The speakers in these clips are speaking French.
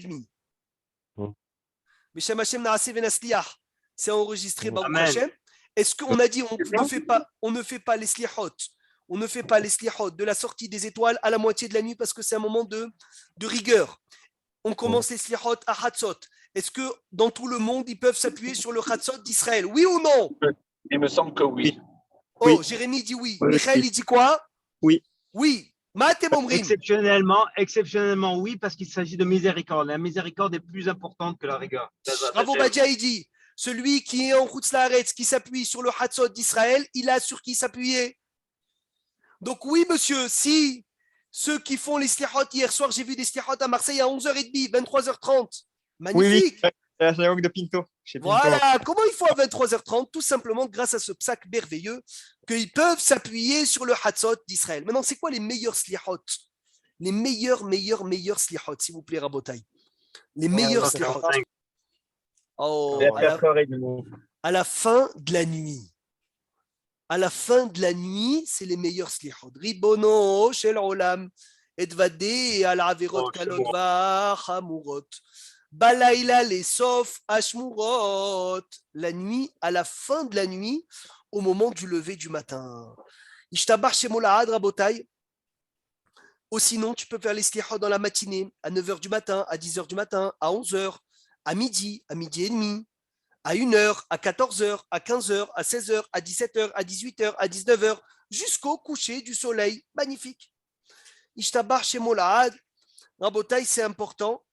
Mm. Bishem Hashem Naaseh Venasliach. C'est enregistré, Baruch Amen. Hashem. Est-ce qu'on a dit on ne fait pas les slihot, on ne fait pas les slihot de la sortie des étoiles à la moitié de la nuit parce que c'est un moment de rigueur. On commence les slihot à Hatzot. Est-ce que dans tout le monde, ils peuvent s'appuyer sur le Hatzot d'Israël? Oui ou non? Il me semble que oui. Oh, Oui. Jérémie dit oui. Oui, Michael, oui. il dit quoi? Oui. Oui. Matt et Bomrim. Exceptionnellement, oui, parce qu'il s'agit de miséricorde. La miséricorde est plus importante que la rigueur. Bravo Badia, il dit celui qui est en Chutz Laaretz, qui s'appuie sur le Hatzot d'Israël, il a sur qui s'appuyer. Donc oui, monsieur, si ceux qui font les slihot, hier soir, j'ai vu des slihot à Marseille à 11h30, 23h30. Magnifique. Oui, la synagogue de Pinto. Chez Pinto. Voilà, comment il faut à 23h30? Tout simplement grâce à ce psaque merveilleux qu'ils peuvent s'appuyer sur le Hatzot d'Israël. Maintenant, c'est quoi les meilleurs slihot? Les meilleurs slihot, s'il vous plaît, Rabotai. Les meilleurs slihot. Oh, à la fin de la nuit. À la fin de la nuit, c'est les meilleurs slihot. Ribono shel olam etvadé al averot kalot v'achamurot. Balaïla les sof ashmurot. La nuit, à la fin de la nuit, au moment du lever du matin. Ishtabar shemolahad rabotai. Ou sinon, tu peux faire les slihot dans la matinée, à 9h du matin, à 10h du matin, à 11h, à midi et demi, à 1h, à 14h, à 15h, à 16h, à 17h, à 18h, à 19h, jusqu'au coucher du soleil. Magnifique. Ishtabar shemolahad. Rabotai, c'est important.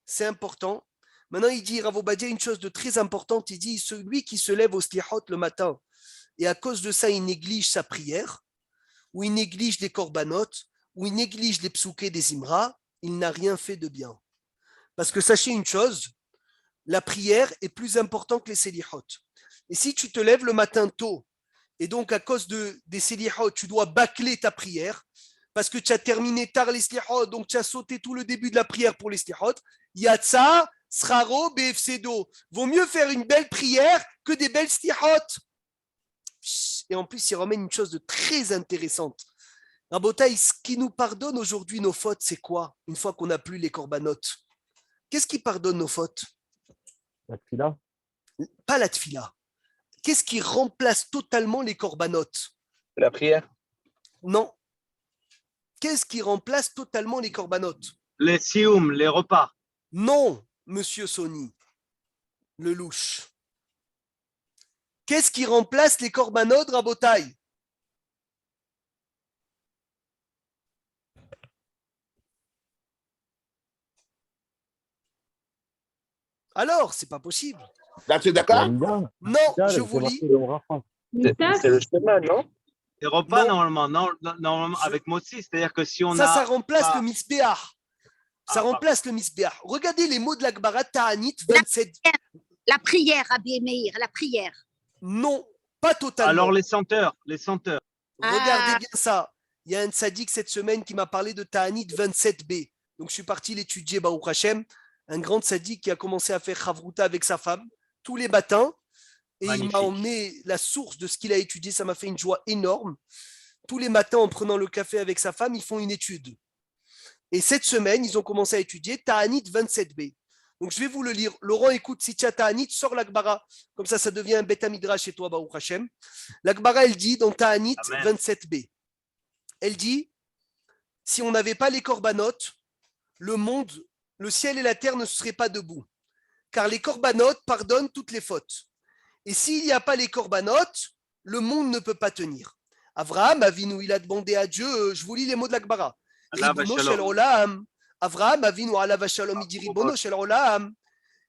C'est important. Maintenant, il dit, Rav Obadia, une chose de très importante. Il dit, celui qui se lève au slihot le matin, et à cause de ça, il néglige sa prière, ou il néglige les korbanot, ou il néglige les psoukés des imra, il n'a rien fait de bien. Parce que sachez une chose, la prière est plus importante que les slihot. Et si tu te lèves le matin tôt, et donc à cause des slihot, tu dois bâcler ta prière, parce que tu as terminé tard les slihot, donc tu as sauté tout le début de la prière pour les slihot, Yatsa, Sraro, BFCdo. Vaut mieux faire une belle prière que des belles slihot. Et en plus, il ramène une chose de très intéressante. Rabotaï, ce qui nous pardonne aujourd'hui nos fautes, c'est quoi? Une fois qu'on n'a plus les corbanotes. Qu'est-ce qui pardonne nos fautes? La tfila. Pas la tfila. Qu'est-ce qui remplace totalement les corbanotes? La prière. Non. Qu'est-ce qui remplace totalement les corbanotes? Les sioum, les repas. Non, monsieur Sony, le louche. Qu'est-ce qui remplace les corbanotes, Rabotaï? Alors, c'est pas possible. Là, tu es d'accord? Non, je vous lis. C'est le chemin, non? Les repas, Non. normalement avec Mossi, c'est-à-dire que si on Ça a... remplace le misbéach. Ça remplace le misbéach. Regardez les mots de la Gemara, Ta'anit 27. La prière, Rabbi Meir, la prière. Non, pas totalement. Alors les senteurs. Regardez bien ça. Il y a un tzaddik cette semaine qui m'a parlé de Ta'anit 27b. Donc je suis parti l'étudier, Baruch Hashem. Un grand tzaddik qui a commencé à faire chavruta avec sa femme tous les matins. Et Magnifique. il m'a emmené la source de ce qu'il a étudié. Ça m'a fait une joie énorme. Tous les matins, en prenant le café avec sa femme, ils font une étude. Et cette semaine, ils ont commencé à étudier Ta'anit 27b. Donc, je vais vous le lire. Laurent, écoute, si tu as Ta'anit, sors la Gemara. Comme ça devient un Beth Midrash chez toi, Baruch Hashem. La Gemara, elle dit dans Ta'anit 27b, elle dit, si on n'avait pas les corbanotes, le monde, le ciel et la terre ne seraient pas debout. Car les corbanotes pardonnent toutes les fautes. Et s'il n'y a pas les corbanotes, le monde ne peut pas tenir. Avraham, Avinu, il a demandé à Dieu, je vous lis les mots de la Gemara. Ribono shel olam. Avraham, Avinu, alav shalom, il dit Ribono shel olam.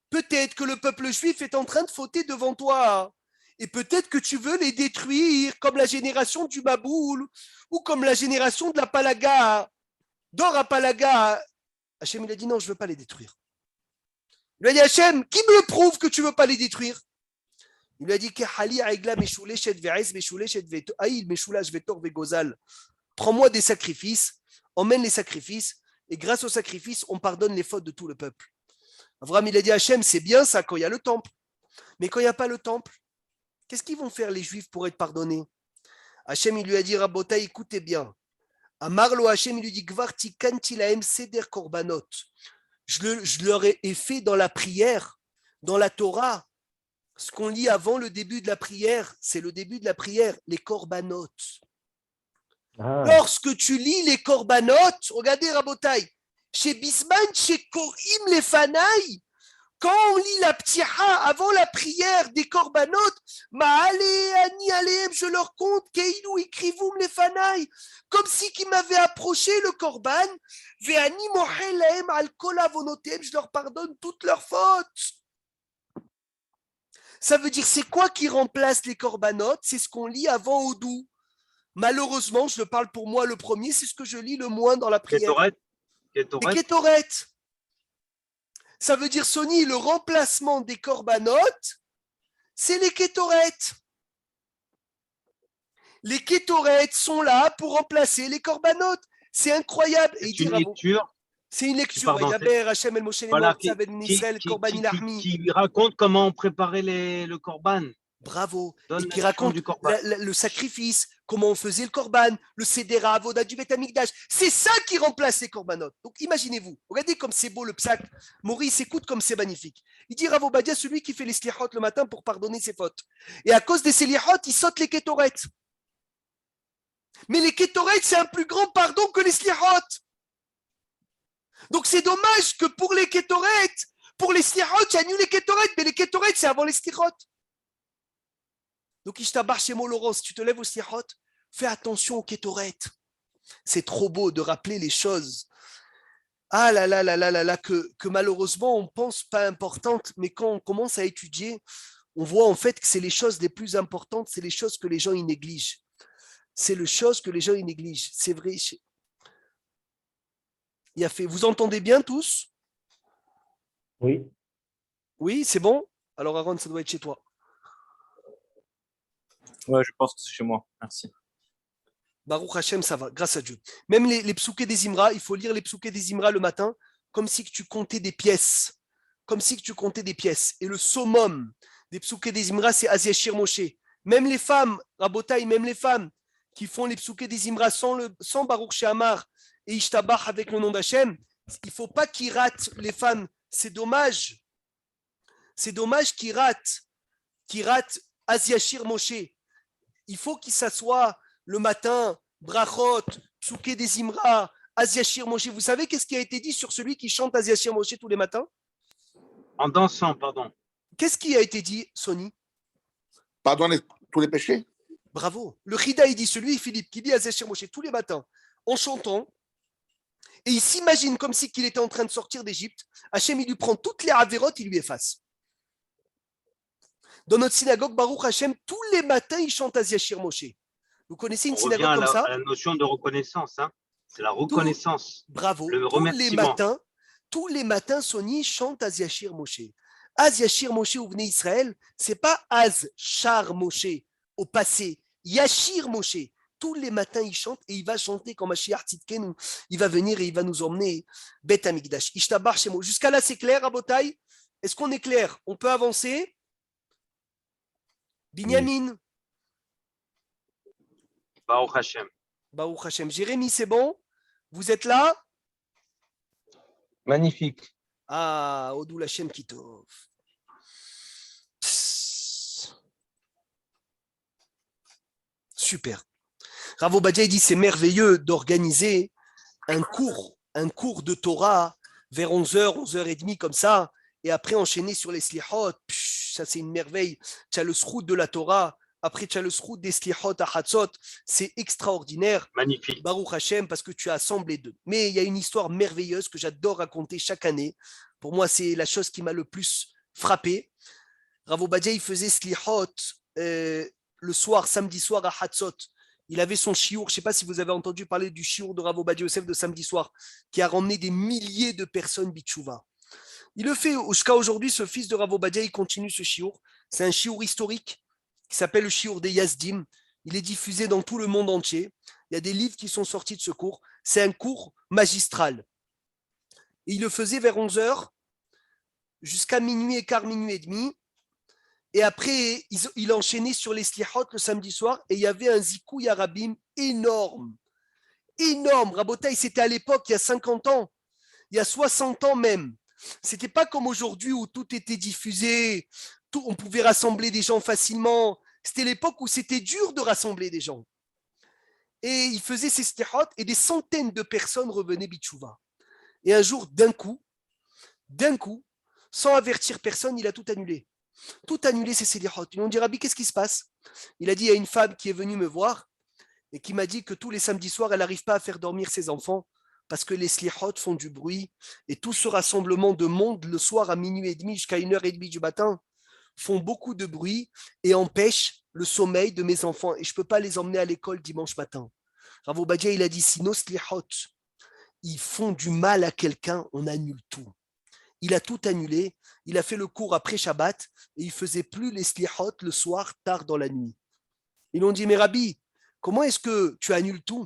Peut-être que le peuple juif est en train de fauter devant toi. Et peut-être que tu veux les détruire, comme la génération du Maboul, ou comme la génération de la Palaga. Dor à Palaga. Hachem, il a dit non, je ne veux pas les détruire. Il lui a dit Hachem, qui me le prouve que tu ne veux pas les détruire? Il lui a dit prends-moi des sacrifices, emmène les sacrifices, et grâce aux sacrifices, on pardonne les fautes de tout le peuple. Avraham, il a dit Hachem, c'est bien ça quand il y a le temple. Mais quand il n'y a pas le temple, qu'est-ce qu'ils vont faire les Juifs pour être pardonnés? Hachem, il lui a dit Rabota, écoutez bien. Amarlo Hachem, il lui dit Gvarti kanti laem seder korbanot. je leur ai fait dans la prière, dans la Torah, ce qu'on lit avant le début de la prière, c'est le début de la prière, les korbanot. Ah, Lorsque tu lis les korbanot, regardez Rabotai, chez Bisman, chez Korim les Fanaï, quand on lit la ptiha avant la prière des korbanot, Ma'ale ani aleem, je leur compte, Keilu ikrivoum les Fanaï, comme si qui m'avaient approché le korban, Ve'ani mohel lahem al kol avonotem, je leur pardonne toutes leurs fautes. Ça veut dire, c'est quoi qui remplace les korbanot? C'est ce qu'on lit avant Odou. Malheureusement, je parle pour moi le premier, c'est ce que je lis le moins dans la prière. Kétoret. Les Kétoret. kétoret. Ça veut dire, Sony, le remplacement des korbanot, c'est les kétoret. Les kétoret sont là pour remplacer les korbanot. C'est incroyable. Et il C'est dit, une lecture. c'est une lecture. Pardon, Yaber, Hashem, El Moshe, Voilà, Israël, Korban, Ilahmi. qui raconte comment on préparait le korban. Bravo. Donne Et qui la leçon raconte du korban. le sacrifice, comment on faisait le korban, le Sedera, Avoda du Beth Amikdash. C'est ça qui remplace les korbanot. Donc imaginez-vous, regardez comme c'est beau le psaque. Maurice, écoute comme c'est magnifique. Il dit Rav Obadia, celui qui fait les slihot le matin pour pardonner ses fautes. Et à cause des slihot, il saute les kétoret. Mais les kétoret, c'est un plus grand pardon que les slihot. Donc c'est dommage que pour les kétoret, pour les slihot, il y a nu les kétoret, mais les kétoret, c'est avant les slihot. Donc, Ishtabar Shemo Laurent, si tu te lèves au slihot, fais attention aux kétoret. C'est trop beau de rappeler les choses. Ah là là là là là là, que malheureusement on pense pas importantes, mais quand on commence à étudier, on voit en fait que c'est les choses les plus importantes, c'est les choses que les gens y négligent. C'est les choses que les gens y négligent. C'est vrai. Il a fait. Vous entendez bien tous? oui. Oui, c'est bon? Alors Aaron, ça doit être chez toi. Ouais, je pense que c'est chez moi. Merci. Baruch Hashem, ça va, grâce à Dieu. Même les psoukés des Imra, il faut lire les psoukés des Imra le matin, comme si que tu comptais des pièces. Comme si que tu comptais des pièces. Et le summum des psoukés des Imra, c'est Aziashir Moshe. Même les femmes, Rabotai, même les femmes qui font les psoukés des Imra sans Baruch Shehamar et Ishtabach avec le nom d'Hachem, il ne faut pas qu'ils ratent les femmes. C'est dommage. C'est dommage qu'ils ratent Aziashir Moshe. Il faut qu'il s'assoie le matin, brachot, psouké des Imra, Aziashir Moshe. Vous savez qu'est-ce qui a été dit sur celui qui chante Aziashir Moshe tous les matins? En dansant, pardon. Qu'est-ce qui a été dit, Sony? Pardonne tous les péchés. Bravo. Le Chida, il dit celui, Philippe, qui dit Aziashir Moshe tous les matins en chantant, et il s'imagine comme si qu'il était en train de sortir d'Égypte. Hachem, il lui prend toutes les avérotes, il lui efface. Dans notre synagogue, Baruch Hashem, tous les matins, il chante Aziashir Moshe. Vous connaissez une On revient synagogue comme ça? à la notion de reconnaissance. Hein. C'est la reconnaissance. Bravo. Le remerciement. Tous les matins, Sony chante Aziashir Moshe. Aziashir Moshe au Bnei Israël, c'est pas Az-Shar Moshe au passé. Yashir Moshe. Tous les matins, il chante et il va chanter quand Mashiach Tzidkenu. Il va venir et il va nous emmener Bet Amikdash. Ishtabar Shemo. Jusqu'à là, c'est clair, Rabotai? Est-ce qu'on est clair? On peut avancer? Binyamin. Baruch Hashem. Baruch Hashem. Jérémy, c'est bon? Vous êtes là? Magnifique. Ah, Odou Lachem Kitov. Super. Rav Obadia dit c'est merveilleux d'organiser un cours de Torah vers 11h, 11h30 comme ça, et après enchaîner sur les slihot. Ça c'est une merveille. Tu as le srout de la Torah, après tu as le srout des slihot à Hatzot. C'est extraordinaire. Magnifique. Baruch Hashem, parce que tu as assemblé deux. Mais il y a une histoire merveilleuse que j'adore raconter chaque année. Pour moi, c'est la chose qui m'a le plus frappé. Rav Obadia, il faisait slihot le soir, samedi soir à Hatzot. Il avait son chiour. Je ne sais pas si vous avez entendu parler du chiour de Rav Obadia Yosef de samedi soir, qui a ramené des milliers de personnes bitchouva. Il le fait jusqu'à aujourd'hui, ce fils de Rav Obadia, il continue ce chiour. C'est un chiour historique qui s'appelle le chiour des Yazdim. Il est diffusé dans tout le monde entier. Il y a des livres qui sont sortis de ce cours. C'est un cours magistral. Et il le faisait vers 11h jusqu'à minuit et quart, minuit et demi. Et après, il enchaînait sur les slihot le samedi soir et il y avait un zikouy arabim énorme. Énorme. Rabotaï, c'était à l'époque, il y a 50 ans, il y a 60 ans même. C'était pas comme aujourd'hui où tout était diffusé, on pouvait rassembler des gens facilement. C'était l'époque où c'était dur de rassembler des gens. Et il faisait ces slihot et des centaines de personnes revenaient bitchouva. Et un jour, d'un coup, sans avertir personne, il a tout annulé. Tout annulé, ces slihot. Ils m'ont dit, Rabbi, qu'est-ce qui se passe? Il a dit, il y a une femme qui est venue me voir et qui m'a dit que tous les samedis soirs, elle n'arrive pas à faire dormir ses enfants parce que les slihot font du bruit et tout ce rassemblement de monde le soir à minuit et demi jusqu'à 1h30 du matin font beaucoup de bruit et empêchent le sommeil de mes enfants et je ne peux pas les emmener à l'école dimanche matin. Rav Obadia, il a dit, si nos slihot, ils font du mal à quelqu'un, on annule tout. Il a tout annulé, il a fait le cours après Shabbat et il ne faisait plus les slihot le soir, tard dans la nuit. Ils ont dit, mais Rabbi, comment est-ce que tu annules tout?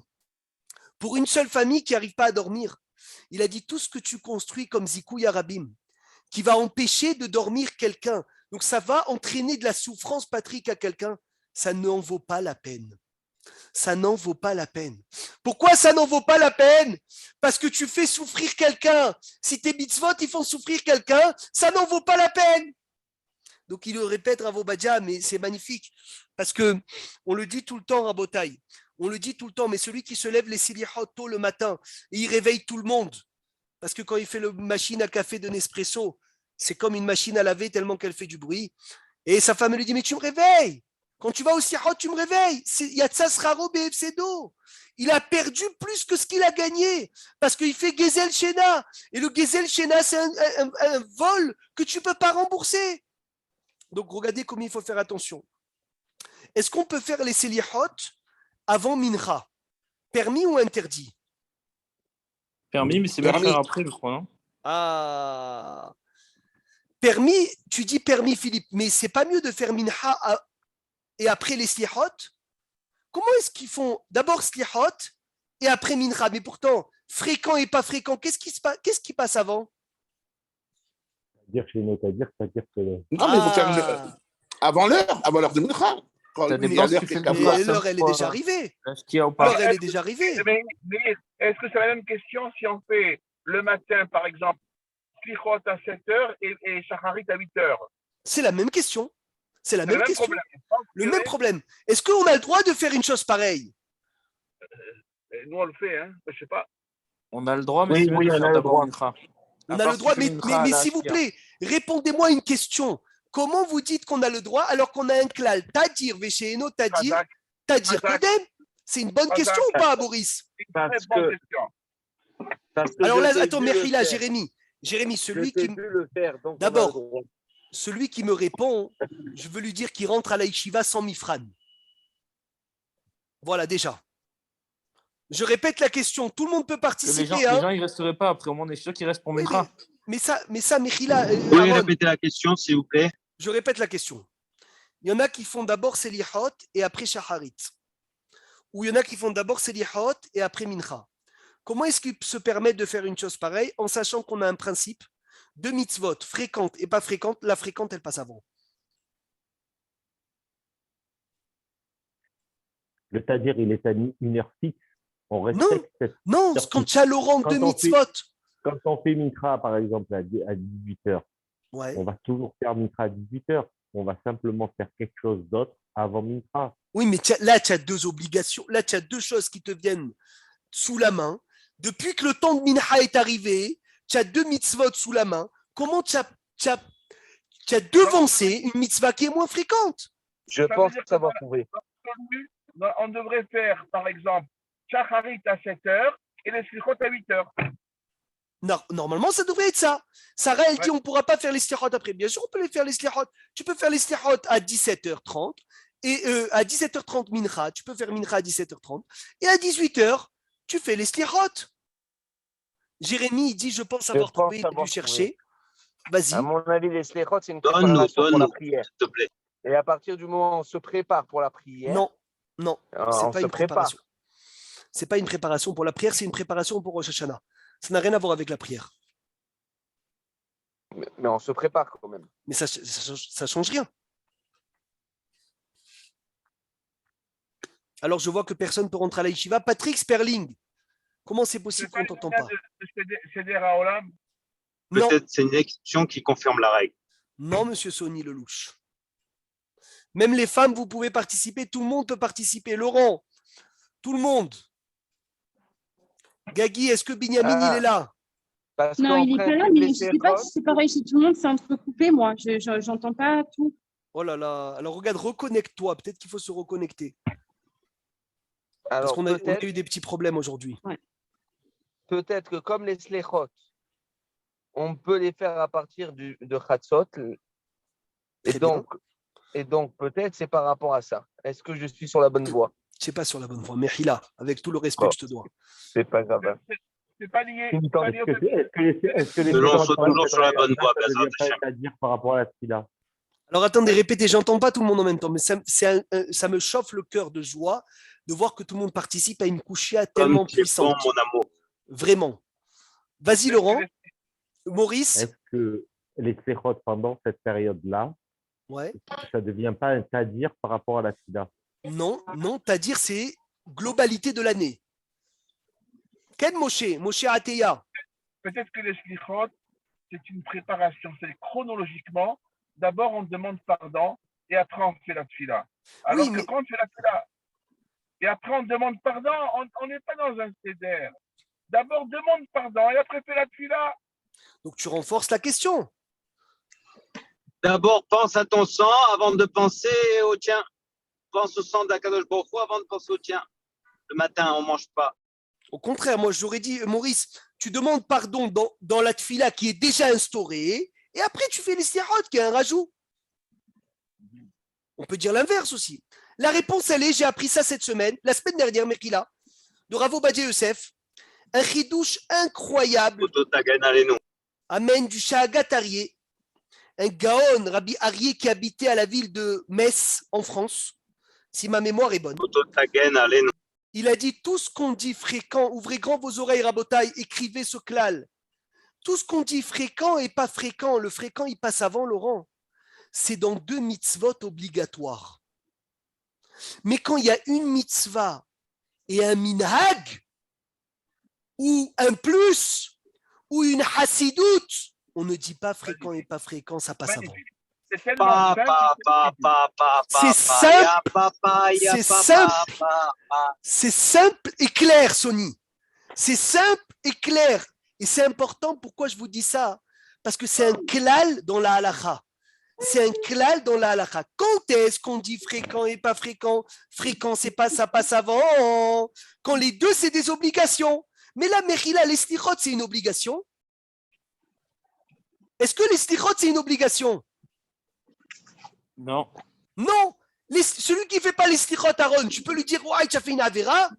Pour une seule famille qui n'arrive pas à dormir, il a dit tout ce que tu construis comme Zikouya Rabim, qui va empêcher de dormir quelqu'un. Donc ça va entraîner de la souffrance, Patrick, à quelqu'un. Ça n'en vaut pas la peine. Ça n'en vaut pas la peine. Pourquoi ça n'en vaut pas la peine? Parce que tu fais souffrir quelqu'un. Si tes mitzvot, ils font souffrir quelqu'un, ça n'en vaut pas la peine. Donc il le répète, Rav Obadia, mais c'est magnifique. Parce que on le dit tout le temps, Rabotai. On le dit tout le temps, mais celui qui se lève les silihot tôt le matin et il réveille tout le monde. Parce que quand il fait la machine à café de Nespresso, c'est comme une machine à laver tellement qu'elle fait du bruit. Et sa femme lui dit, mais tu me réveilles. Quand tu vas au silihot, tu me réveilles. Yatsas Raro BFCdo. Il a perdu plus que ce qu'il a gagné. Parce qu'il fait Gezel Shena. Et le Gezel Shena, c'est un vol que tu ne peux pas rembourser. Donc regardez comment il faut faire attention. Est-ce qu'on peut faire les silihot avant Mincha? Permis ou interdit? Permis, mais c'est bien de Permis. faire après, je crois, non? Ah. Permis, tu dis permis, Philippe, mais c'est pas mieux de faire Mincha et après les slihot? Comment est-ce qu'ils font d'abord slihot et après Mincha? Mais pourtant, fréquent et pas fréquent, qu'est-ce qui passe avant? C'est-à-dire que Non, mais il faut faire avant l'heure de Mincha. Quand Ça il y dépend a ce l'heure que qui tu est fais le Mais Mincha. café. l'heure, elle est déjà arrivée. Est-ce qu'il y a ou pas? L'heure, elle est déjà arrivée. Mais est-ce que c'est la même question si on fait le matin, par exemple, Slichot à 7h et Shacharit à 8h? C'est la même question. C'est la C'est même le même question. problème. Le même problème. Est-ce qu'on a le droit de faire une chose pareille? Nous, on le fait, hein. Je sais pas. On a le droit, mais Oui, c'est mieux oui, de on faire a le d'abord droit. Mincha. On À a part le si droit, tu fais mais, Mincha à mais la s'il vous Shkia. plaît, répondez-moi une question. Comment vous dites qu'on a le droit alors qu'on a un klal? Tadir, Veshéeno, Tadir, Razak, Tadir Razak. Kodem? C'est une bonne Razak. question ou pas, Boris? C'est une très Parce bonne que- question. Parce que Alors je là, t'ai attends, vu le Merila, faire. Jérémy, Je celui t'ai qui, vu le faire, donc on a le d'abord, droit. celui qui me répond, je veux lui dire qu'il rentre à la yeshiva sans mifran. Voilà, déjà. Je répète la question. Tout le monde peut Que participer. les Hein. gens, ils resteraient pas. Après, au moins, on est sûr qu'ils restent pour Oui, Mincha. mais ça, Mechila, Vous pouvez Aaron, répéter la question, s'il vous plaît? je répète la question. Il y en a qui font d'abord Selihot et après Shacharit. Ou il y en a qui font d'abord Selihot et après Mincha. Comment est-ce qu'ils se permettent de faire une chose pareille en sachant qu'on a un principe de mitzvot fréquente et pas fréquente? La fréquente, elle passe avant. Le Tadir, il est à une heure fixe. On respecte cette Non, heure quand fixe. tu as le rang Quand de on fait- mitzvot. Quand on fait Mincha, par exemple, à 18h, Ouais. on va toujours faire Mincha à 18h. On va simplement faire quelque chose d'autre avant Mincha. Oui, mais là, tu as deux obligations. Là, tu as deux choses qui te viennent sous la main. Depuis que le temps de Mincha est arrivé, tu as deux mitzvot sous la main. Comment tu as devancé une mitzvah qui est moins fréquente? Ça veut dire que savoir trouver. on devrait faire, par exemple, Shacharit à 7h et les Slichot à 8h. Non, normalement, ça devrait être ça. Sarah, elle dit Ouais. on ne pourra pas faire les slihot après. Bien sûr, on peut les faire les slihot. Tu peux faire les slihot à 17h30 et à 17h30 mincha. Tu peux faire mincha à 17h30 et à 18h, tu fais les slihot. Jérémy, il dit je pense avoir trouvé, il a dû chercher. Vas-y. À mon avis, les slichot, c'est une Donne-nous, préparation pour la donne-nous, prière. s'il te plaît. Et à partir du moment où on se prépare pour la prière, Non, c'est on pas se une prépare. préparation. C'est pas une préparation pour la prière, c'est une préparation pour Rosh Hashanah. Ça n'a rien à voir avec la prière. Mais on se prépare quand même. Mais ça change rien. Alors je vois que personne ne peut rentrer à la yeshiva. Patrick Sperling, comment c'est possible qu'on ne t'entend pas? C'est des Raolam. Non. peut-être c'est une exception qui confirme la règle. Non, monsieur Sony Lelouch. Même les femmes, vous pouvez participer. Tout le monde peut participer. Laurent, tout le monde. Gagui, est-ce que Binyamin, il est là? Parce Non, il n'est qu'en pas là, principe, mais les je ne sais pas sérotes, si c'est pareil chez tout le monde, c'est entrecoupé, moi. Je n'entends pas tout. Oh là là. Alors regarde, reconnecte-toi. Peut-être qu'il faut se reconnecter. Parce alors qu'on a peut-être eu des petits problèmes aujourd'hui. peut-être que comme les sléchot, on peut les faire à partir de Chatzot. Et Très bien. donc peut-être c'est par rapport à ça. Est-ce que je suis sur la bonne voie? Je sais pas sur la bonne voie. Mais Hila, avec tout le respect Bon. que je te dois. C'est pas grave. hein. C'est pas lié. Une c'est pas lié au fait- Est-ce que les Selon sérotes, soit toujours sur la bonne voie, ça devient Bezrat pas à dire par rapport à la Tfila? Alors attendez, répétez, j'entends pas tout le monde en même temps, mais ça me chauffe le cœur de joie de voir que tout le monde participe à une couchia tellement Comme tu es bon, puissante. mon amour. Vraiment. Vas-y Laurent. Maurice. Est-ce que les sérotes pendant cette période-là, Ouais. ça ne devient pas un tadir par rapport à la Tfila? Non, c'est-à-dire c'est globalité de l'année. Ken Moshe Ateya. Peut-être que les slichot, c'est une préparation. C'est chronologiquement, d'abord on demande pardon et après on fait la tfila. Alors Oui, que mais- quand on fait la tfila et après on demande pardon, on n'est pas dans un céder. D'abord demande pardon et après fais la tfila. Donc tu renforces la question. D'abord, pense à ton sang avant de penser au tien. Pense au sang d'Akadosh Baruch Hu avant de penser au tien. Le matin, on ne mange pas. Au contraire, moi j'aurais dit, Maurice, tu demandes pardon dans la tfila qui est déjà instaurée et après tu fais les stirot qui est un rajout. On peut dire l'inverse aussi. La réponse, elle est, j'ai appris ça cette semaine, la semaine dernière, Merkila, de Ravo Badje Youssef, un chidouche incroyable, Auto Tagan Alenu. amène du Shahagat Arié, un Gaon, Rabbi Arié qui habitait à la ville de Metz en France, si ma mémoire est bonne. Auto Tagan Alenu. Il a dit tout ce qu'on dit fréquent, ouvrez grand vos oreilles, Rabotaï, écrivez ce klal. Tout ce qu'on dit fréquent et pas fréquent, le fréquent il passe avant, Laurent. C'est dans 2 mitzvot obligatoires. Mais quand il y a une mitzvah et un minhag, ou un plus, ou une hassidout, on ne dit pas fréquent et pas fréquent, ça passe avant. Magnifique. C'est tellement simple. C'est simple. C'est simple. C'est simple et clair, Sony. C'est simple et clair. Et c'est important, pourquoi je vous dis ça? Parce que c'est un klal dans la halakha. C'est un klal dans la halakha. Quand est-ce qu'on dit fréquent et pas fréquent? Fréquent, c'est pas ça passe avant. Quand les deux, c'est des obligations. Mais la Mechila, les slichot, c'est une obligation. Est-ce que les slichot, c'est une obligation? Non. Non. Celui qui ne fait pas les slichot, Aaron, tu peux lui dire, ouais, tu as fait une avéra?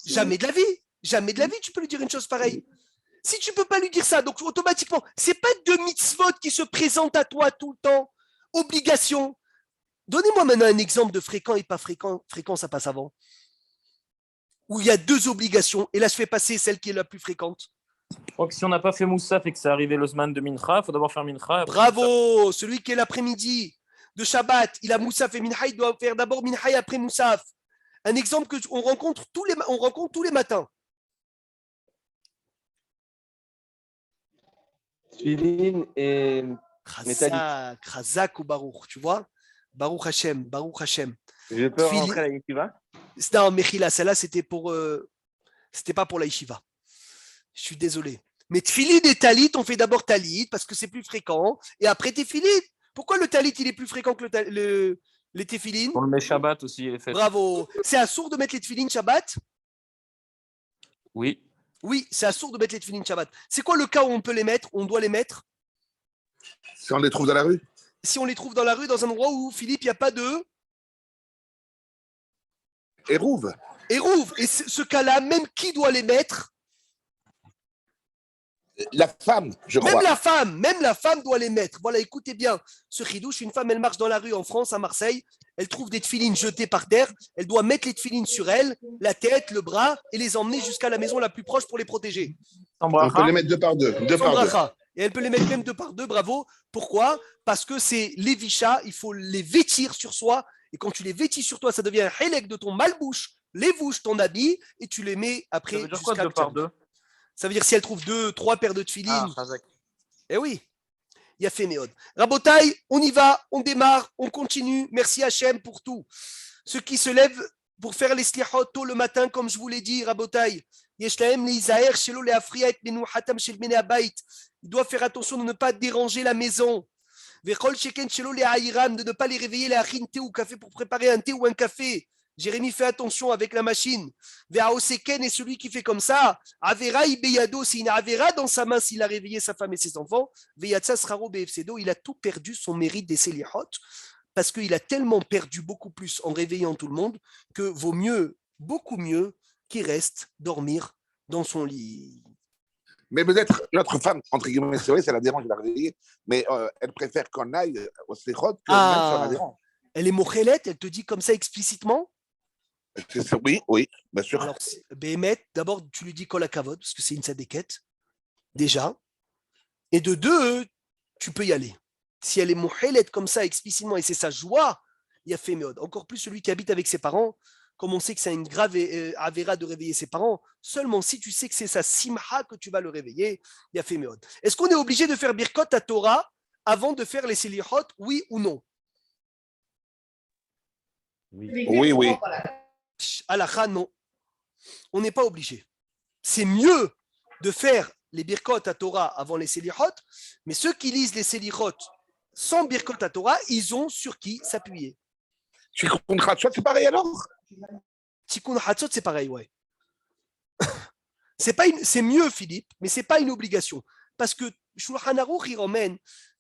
Jamais de la vie. Jamais de la vie, tu peux lui dire une chose pareille. Si tu ne peux pas lui dire ça, donc automatiquement, ce n'est pas 2 mitzvot qui se présentent à toi tout le temps. Obligation. Donnez-moi maintenant un exemple de fréquent et pas fréquent. Fréquent, ça passe avant. Où il y a 2 obligations. Et là, je fais passer celle qui est la plus fréquente. Je crois que si on n'a pas fait Moussaf et que c'est arrivé le Zman de Mincha, il faut d'abord faire Mincha. après Bravo. Celui qui est l'après-midi de Shabbat, il a Moussaf et Mincha, il doit faire d'abord Mincha et après Moussaf. Un exemple qu'on rencontre tous les matins. Tfilin et Chazak, Chazak ou Baruch, tu vois? Baruch Hashem, Baruch Hashem. je peux Tfilin- rentrer à la yeshiva? Non, Mechila, celle-là, c'était pas pour la yeshiva. Je suis désolé. Mais tfilin et talit, on fait d'abord talit parce que c'est plus fréquent et après tefilin. Pourquoi le talit, il est plus fréquent que les tefilin? On le met Shabbat aussi, les fêtes. Bravo. C'est assourd de mettre les tefilin Shabbat? Oui. Oui, c'est assourd de mettre les tefilin Shabbat. C'est quoi le cas où on peut les mettre, on doit les mettre? Si on les trouve dans la rue. Si on les trouve dans la rue, dans un endroit où, Philippe, il n'y a pas de Hérouve. Hérouve. Et ce cas-là, même qui doit les mettre? La femme, je crois. Même la femme doit les mettre. Voilà, écoutez bien. Ce chidouche, une femme, elle marche dans la rue en France, à Marseille, elle trouve des tefilines jetées par terre, elle doit mettre les tefilines sur elle, la tête, le bras, et les emmener jusqu'à la maison la plus proche pour les protéger. Sans On bracha. peut les mettre 2 par 2. 2 Sans par 2. bracha. Et elle peut les mettre même 2 par 2, bravo. Pourquoi? Parce que c'est les vichas, il faut les vêtir sur soi, et quand tu les vêtis sur toi, ça devient un hélek de ton malbouche, les bouches, ton habit, et tu les mets après Ça veut dire quoi jusqu'à 2 par 2? Ça veut dire si elle trouve 2, 3 paires de tefilin. Chazak. Eh oui, il y a fait méode. Rabotaï, on y va, on démarre, on continue. Merci Hachem pour tout. Ceux qui se lèvent pour faire les slihot tôt le matin, comme je vous l'ai dit, Rabotaï, il doit faire attention de ne pas déranger la maison. De ne pas les réveiller les achin thé ou café pour préparer un thé ou un café. Jérémie, fais attention avec la machine. Ve'aoseken est celui qui fait comme ça. Avera ibeyado, c'est une avera dans sa main s'il a réveillé sa femme et ses enfants. Ve'yatsa sraro be'efsedo, il a tout perdu son mérite des selihot parce qu'il a tellement perdu beaucoup plus en réveillant tout le monde que vaut mieux, beaucoup mieux, qu'il reste dormir dans son lit. Mais peut-être l'autre femme, entre guillemets, c'est vrai, ça la dérange de la réveiller, mais elle préfère qu'on aille au slichot que même si on la dérange. Elle est mochelette, elle te dit comme ça explicitement? Oui, oui, bien sûr. Alors, Béhémet, d'abord, tu lui dis kol hakavod, parce que c'est une sadéquette, déjà. Et de deux, tu peux y aller. Si elle est mochelette comme ça explicitement, et c'est sa joie, il y a fait méod. Encore plus celui qui habite avec ses parents, comme on sait que c'est une grave avéra de réveiller ses parents, seulement si tu sais que c'est sa simha que tu vas le réveiller, il y a fait méod. Est-ce qu'on est obligé de faire birkot à Torah avant de faire les selihot, oui ou non? Oui, oui. Halakha, non. On n'est pas obligé. C'est mieux de faire les birkot à Torah avant les selihot, mais ceux qui lisent les selihot sans birkot à Torah, ils ont sur qui s'appuyer. Tikkun Chatzot, c'est pareil alors? Tikkun Hatzot, c'est pareil, ouais. C'est mieux, Philippe, mais c'est pas une obligation. Parce que Shulchan Aruch, il ramène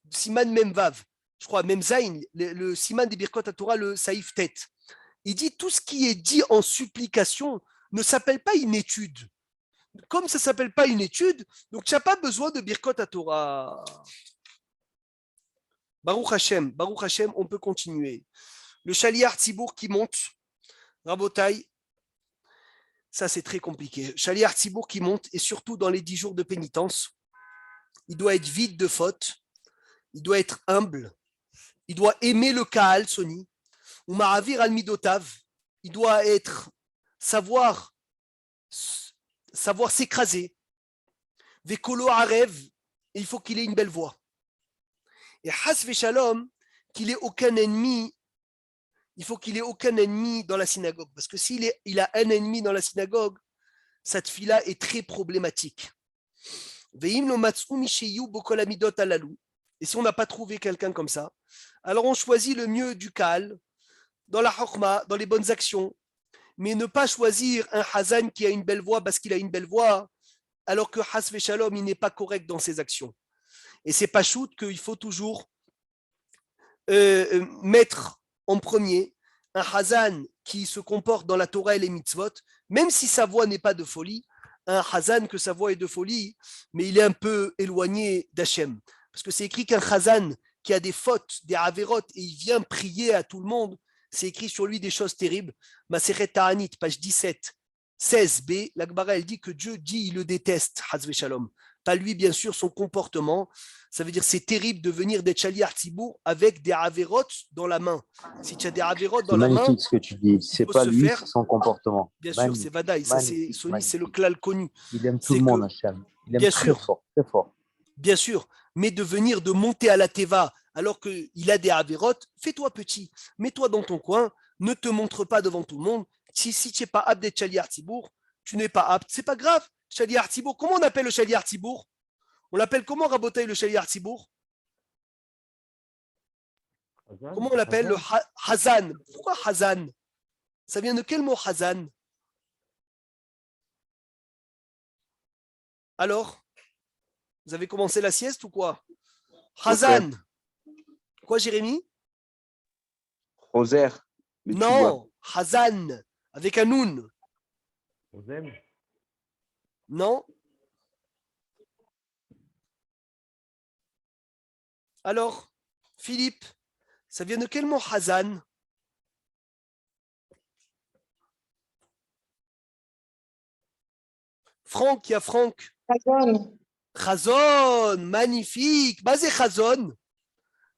Siman Memvav, je crois, Memzain, le Siman des Birkot à Torah, le Saïf Tet. Il dit tout ce qui est dit en supplication ne s'appelle pas une étude. Comme ça ne s'appelle pas une étude, donc tu n'as pas besoin de Birkot à Torah. Baruch Hashem, on peut continuer. Le Shaliach Tzibour qui monte, Rabotai, ça c'est très compliqué. Shaliach Tzibour qui monte, et surtout dans les 10 jours de pénitence, il doit être vide de faute, il doit être humble, il doit aimer le Kaal, Soni, ou Maravir al-Midotav, il doit savoir s'écraser. Vekolo Arev, il faut qu'il ait une belle voix. Et Has Veshalom, qu'il ait aucun ennemi, il faut qu'il ait aucun ennemi dans la synagogue. Parce que s'il a un ennemi dans la synagogue, cette fille-là est très problématique. Et si on n'a pas trouvé quelqu'un comme ça, alors on choisit le mieux du Kaal, dans la Chokma, dans les bonnes actions, mais ne pas choisir un Hazan qui a une belle voix parce qu'il a une belle voix, alors que Has Veshalom, il n'est pas correct dans ses actions. Et c'est pas shoot qu'il faut toujours mettre en premier un Hazan qui se comporte dans la Torah et les mitzvot, même si sa voix n'est pas de folie, un Hazan que sa voix est de folie, mais il est un peu éloigné d'Hachem. Parce que c'est écrit qu'un Hazan qui a des fautes, des averot, et il vient prier à tout le monde, c'est écrit sur lui des choses terribles. Maseret Ta'anit, page 17, 16b, l'Agmara, elle dit que Dieu dit, il le déteste, Hazve Shalom. Pas lui, bien sûr, son comportement. Ça veut dire c'est terrible de venir des Shaliach Tzibour avec des averot dans la main. Si tu as des averot dans la main, magnifique ce que tu dis. C'est pas lui, c'est son comportement. Bien sûr, c'est Vadaï. Ça, c'est Sony, c'est le klal connu. Il aime tout le monde, Hachem. Il aime bien très sûr, fort, très fort. Bien sûr, mais de monter à la Teva alors qu'il a des averot, fais-toi petit, mets-toi dans ton coin, ne te montre pas devant tout le monde. Si tu n'es pas apte d'être Shaliach Tzibour, tu n'es pas apte. C'est pas grave. Shaliach Tzibour, comment on appelle le Shaliach Tzibour? On l'appelle comment, Rabotai, le Shaliach Tzibour? Comment on l'appelle? Le Hazan. Pourquoi Hazan? Ça vient de quel mot Hazan? Alors, vous avez commencé la sieste ou quoi? Hazan. Quoi, Jérémy? Roser. Non, Hazan, avec un noun. Non. Alors, Philippe, ça vient de quel mot Hazan? Franck, il y a Franck. Chazon. Chazon, magnifique. Basé Chazon.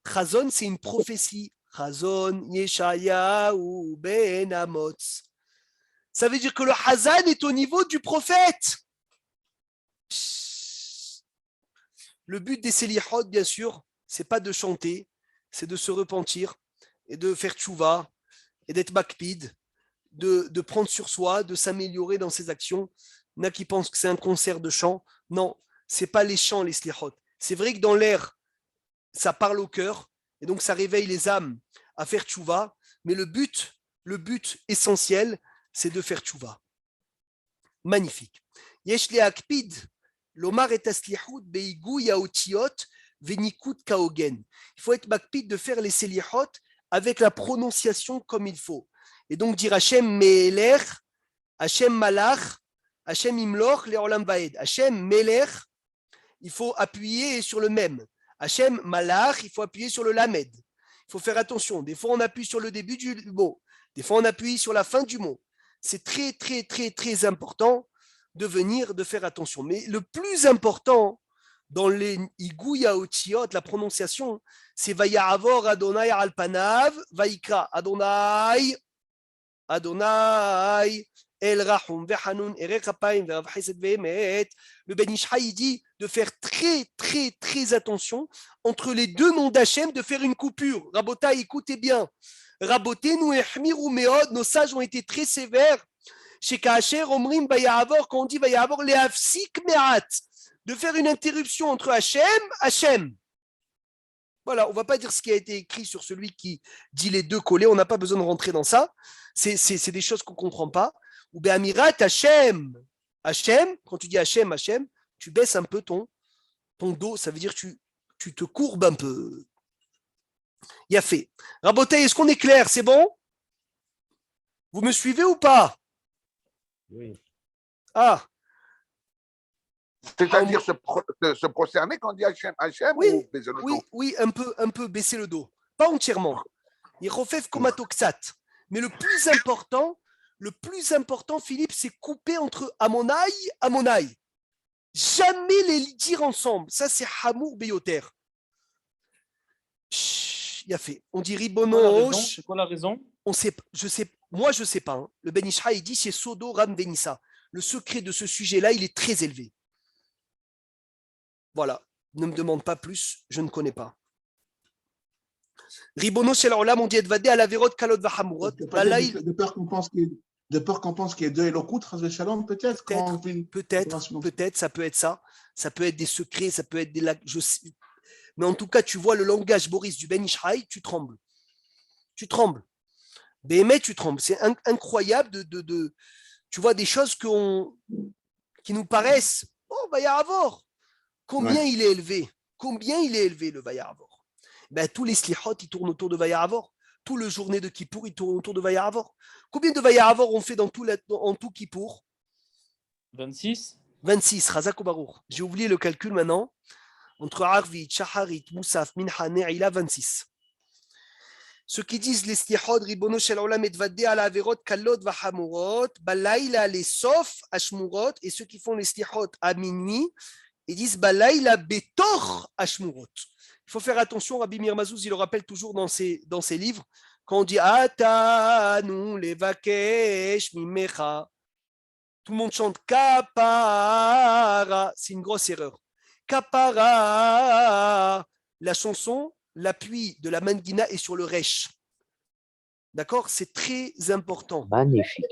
Chazon, c'est une prophétie. Chazon, Yeshayahu ben Amotz. Ça veut dire que le Hazan est au niveau du prophète. Le but des Selihot, bien sûr, c'est pas de chanter, c'est de se repentir et de faire tchouva et d'être makpid, de prendre sur soi, de s'améliorer dans ses actions. Il y en a qui pensent que c'est un concert de chant. Non, c'est pas les chants, les Selihot. C'est vrai que dans l'air, ça parle au cœur et donc ça réveille les âmes à faire tchouva, mais le but essentiel, c'est de faire tchouva. Magnifique. Yesh le akpid, lomar et aslihut beigou yaotiot venikut kaogen. Il faut être makpid de faire les selihot avec la prononciation comme il faut. Et donc dire Hashem Me'eler, Hashem Malach, Hashem Imloch, Leolam Vaed. Hashem Me'eler, il faut appuyer sur le même. Hashem Malach, il faut appuyer sur le Lamed. Il faut faire attention. Des fois, on appuie sur le début du mot. Des fois, on appuie sur la fin du mot. C'est très, très, très, très important de faire attention. Mais le plus important dans les Igouya Otiot, la prononciation, c'est Vaya'avor Adonai al Panav, Vaikra Adonai, El Rahum, Vehanun, Erech Apayim, Ve'av Chesed Ve'emet. Le Ben Ishai dit de faire très, très, très attention entre les deux noms d'Hachem, de faire une coupure. Rabotai, écoutez bien. Rabotenu Echmiru Meod, nos sages ont été très sévères. Chez Kacher, Omrim, Vaya'avor, quand on dit Vaya'avor, Le'afsik Me'at, de faire une interruption entre Hachem. Voilà, on ne va pas dire ce qui a été écrit sur celui qui dit les deux collés, on n'a pas besoin de rentrer dans ça. C'est des choses qu'on ne comprend pas. Ou Be'amirat Hachem. Hachem, quand tu dis Hachem, tu baisses un peu ton dos, ça veut dire que tu te courbes un peu. Il a fait. Raboté, est-ce qu'on est clair? C'est bon? Vous me suivez ou pas? Oui. Ah. C'est-à-dire se prosterner quand on dit Hachem, oui, ou baisser le dos? Oui, un peu baisser le dos. Pas entièrement. Yechofef komatoksat. Mais le plus important, Philippe, c'est couper entre Amonai. Jamais les dire ensemble. Ça, c'est Hamour Beyoter. Il a fait. On dit Ribono. C'est quoi la raison? Moi, je sais pas. Hein. Le Ben Ishra, il dit c'est Sodo Ram Benissa. Le secret de ce sujet-là, il est très élevé. Voilà. Ne me demande pas plus, je ne connais pas. Ribono Shel Olam, on dit Edvadé à la Vérot Kalot Vahamurot. De peur qu'on pense qu'il y ait deux Elokut, Shalom, peut-être. Peut-être, ça peut être ça. Ça peut être des secrets, ça peut être des. Mais en tout cas, tu vois le langage, Boris, du Ben Ishraï, tu trembles. Mais tu trembles. C'est incroyable de tu vois des choses qui nous paraissent. Oh, Vaya'avor. Combien il est élevé? Le Vaya'avor? Tous les slihot, ils tournent autour de Vaya'avor. Tout le journée de Kippour, il tourne autour de Vaya'avor. Combien de Vaya'avor on fait en tout Kippour? 26. 26, Razak ou Baruch. J'ai oublié le calcul maintenant. Entre Arvit, Shaharit, Moussaf, Mincha, Ne'ila, 26. Ceux qui disent les slihot, Ribono Shel Olam et Vadé à la Averot, Kalot, Vahamurot, Balaïla, les Sof, Ashmurot, et ceux qui font les slihot à minuit, ils disent Balaïla, Betor, Ashmurot. Il faut faire attention, Rabbi Mirmazouz, il le rappelle toujours dans ses livres, quand on dit Atanu, Levakesh, Mimecha, tout le monde chante Kapara, c'est une grosse erreur. Kapara, la chanson, l'appui de la mandina est sur le resh. D'accord? C'est très important. Magnifique.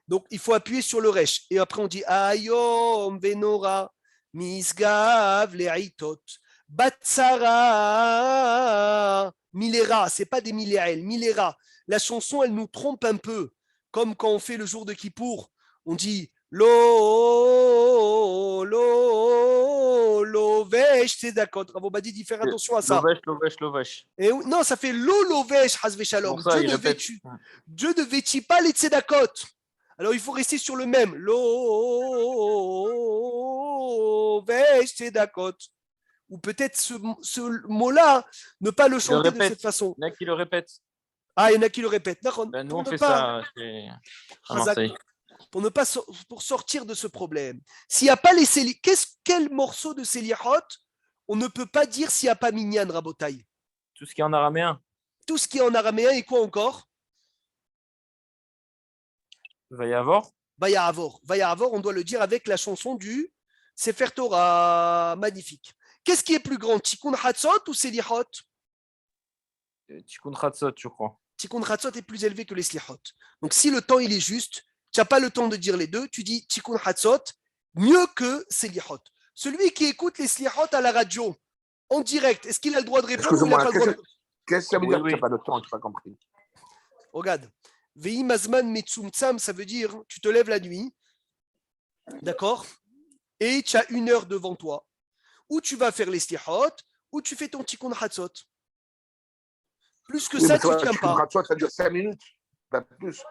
Donc, il faut appuyer sur le resh. Et après, on dit Ayom venora, misgav le'itot, batsara, milera. C'est pas des miléel, milera. La chanson, elle nous trompe un peu. Comme quand on fait le jour de Kippour, on dit Lovesh, c'est d'accord. Ravo Badi dit faire attention à ça. Lovesh. Et non, ça fait Lovesh, Hazve Shalom. Dieu ne vêtit pas les tzedakot. Alors il faut rester sur le même. Lovesh, tzedakot. Ou peut-être ce mot-là, ne pas le chanter de cette façon. Il y en a qui le répètent. Ah, il y en a qui le répètent. Nous, on fait ça à Marseille. Pour sortir de ce problème. S'il n'y a pas les quel morceau de Selihot on ne peut pas dire s'il n'y a pas Minyan Rabotai? Tout ce qui est en araméen. Tout ce qui est en araméen et quoi encore? Vaya'avor. Vaya'avor, on doit le dire avec la chanson du Sefer Torah, magnifique. Qu'est-ce qui est plus grand, Tikkun Hatzot ou Selichot? Tikkun Hatzot, je crois. Tikkun Hatzot est plus élevé que les Slichot. Donc si le temps il est juste, tu n'as pas le temps de dire les deux, tu dis Tikkun Hatzot mieux que Selichot. Celui qui écoute les Slichot à la radio, en direct, est-ce qu'il a le droit de répondre ou il n'a pas le droit de... Qu'est-ce que ça veut dire que tu n'as pas le temps? Je n'ai pas compris. Regarde. Vei mazman metzumtzam, ça veut dire tu te lèves la nuit, d'accord, et tu as 1 heure devant toi. Ou tu vas faire les Slichot, ou tu fais ton Tikkun Hatzot. Plus que ça, tu ne tiens pas. Hatzot, ça dure 5 minutes, pas plus.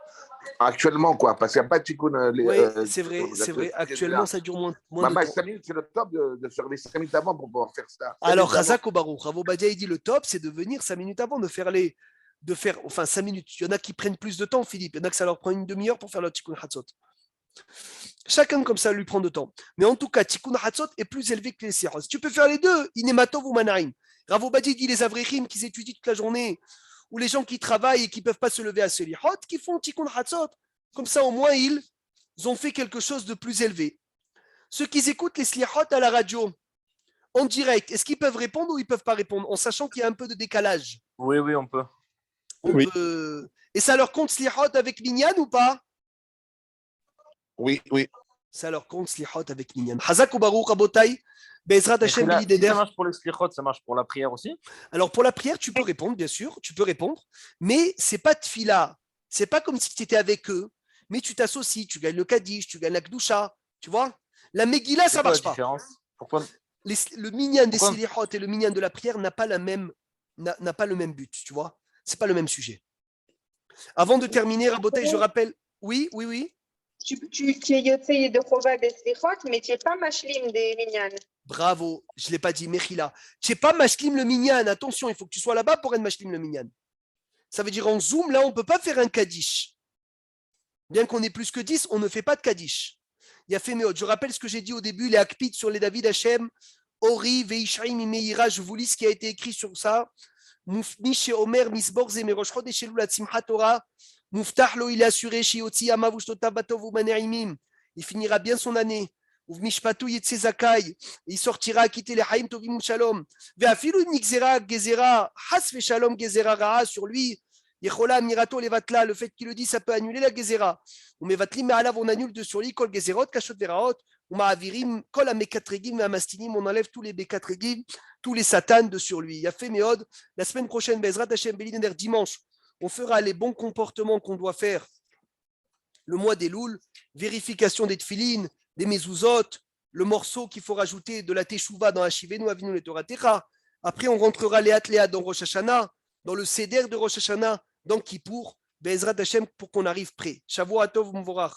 Actuellement, quoi, parce qu'il n'y a pas de Tikkun. Oui, c'est vrai. Actuellement, ça dure moins de temps. 5 minutes, c'est le top de se lever 5 minutes avant pour pouvoir faire ça. Alors, Chazak Obarouk, Rav Obadia, il dit le top, c'est de venir 5 minutes avant, enfin 5 minutes. Il y en a qui prennent plus de temps, Philippe. Il y en a que ça leur prend une demi-heure pour faire le Tikkun Hatzot. Chacun comme ça lui prend de temps. Mais en tout cas, Tikkun Hatzot est plus élevé que les Slichot. Tu peux faire les deux, Inematov ou Manaim. Rav Obadia dit les Avrechim qui étudient toute la journée, ou les gens qui travaillent et qui ne peuvent pas se lever à Selichot, qui font Tikkun Hatzot. Comme ça, au moins, ils ont fait quelque chose de plus élevé. Ceux qui écoutent les Slichot à la radio, en direct, est-ce qu'ils peuvent répondre ou ils ne peuvent pas répondre, en sachant qu'il y a un peu de décalage? Oui, on peut. Oui. Et ça leur compte Slichot avec Minyan ou pas? Oui. Ça leur compte Slichot avec Minyan. Hazak ou Baruch Rabotai, Bezrat Hashem Si Belideder. ça marche pour les Slichot, ça marche pour la prière aussi? Alors, pour la prière, tu peux répondre, bien sûr, tu peux répondre, mais ce n'est pas tfila. Ce n'est pas comme si tu étais avec eux, mais tu t'associes, tu gagnes le Kaddish, tu gagnes la Kdusha, tu vois? La Megillah, ça ne marche pas. Pourquoi? Le minyan des Slichot et le minyan de la prière n'a pas le même but, tu vois? C'est pas le même sujet. Avant de terminer, Rabotai, je rappelle. Oui. Tu es Yotzei de Chova des Slichot, mais tu n'es pas Mashlim des Minyan. Bravo, je ne l'ai pas dit, Mechila. Tu n'es pas Mashlim le minyan. Attention, il faut que tu sois là-bas pour être Mashlim le minyan. Ça veut dire en Zoom, là, on ne peut pas faire un Kaddish. Bien qu'on ait plus que 10, on ne fait pas de Kaddish. Il y a fait Meod. Je rappelle ce que j'ai dit au début, les Akpit sur les David Hashem, Ori, Veishaim, Imeira. Je vous lis ce qui a été écrit sur ça. Mufni Omer, Misbor, Zemerosh, Rodeshelou, la Tzimcha Torah. Muftahlo, il est assuré, Shiotzi, Amavushtotav, Batov, Umanerimim. Il finira bien son année. Uvmishpatu, Yetze Zakai. Il sortira à quitter les Haïm, Tovim, Shalom. Veafilu, Nixera, Gezera, Hasve Shalom, Gezera, Ra'a, sur lui. Yechola, Mirato, Levatla, le fait qu'il le dit, ça peut annuler la Gezera. Ou Mevatlim, Me'alav, on annule de sur lui, Kol Gezerot, Kashot Veraot. Ou Ma'avirim, Kol Amekatregim, Amastinim, on enlève tous les Bekatregim, tous les Satanes de sur lui. Il y a fait Meod. La semaine prochaine, Bezrat Hashem, Beliner, dimanche, on fera les bons comportements qu'on doit faire le mois des Loul, vérification des Tfilines, des Mezuzot, le morceau qu'il faut rajouter de la Teshuvah dans Hashivenu, Avinu le Torah Techa. Après, on rentrera Léat dans Rosh Hashanah, dans le Seder de Rosh Hashanah, dans Kippour, Bezrat Hashem, pour qu'on arrive prêt. Shavuot Tov Mvorach.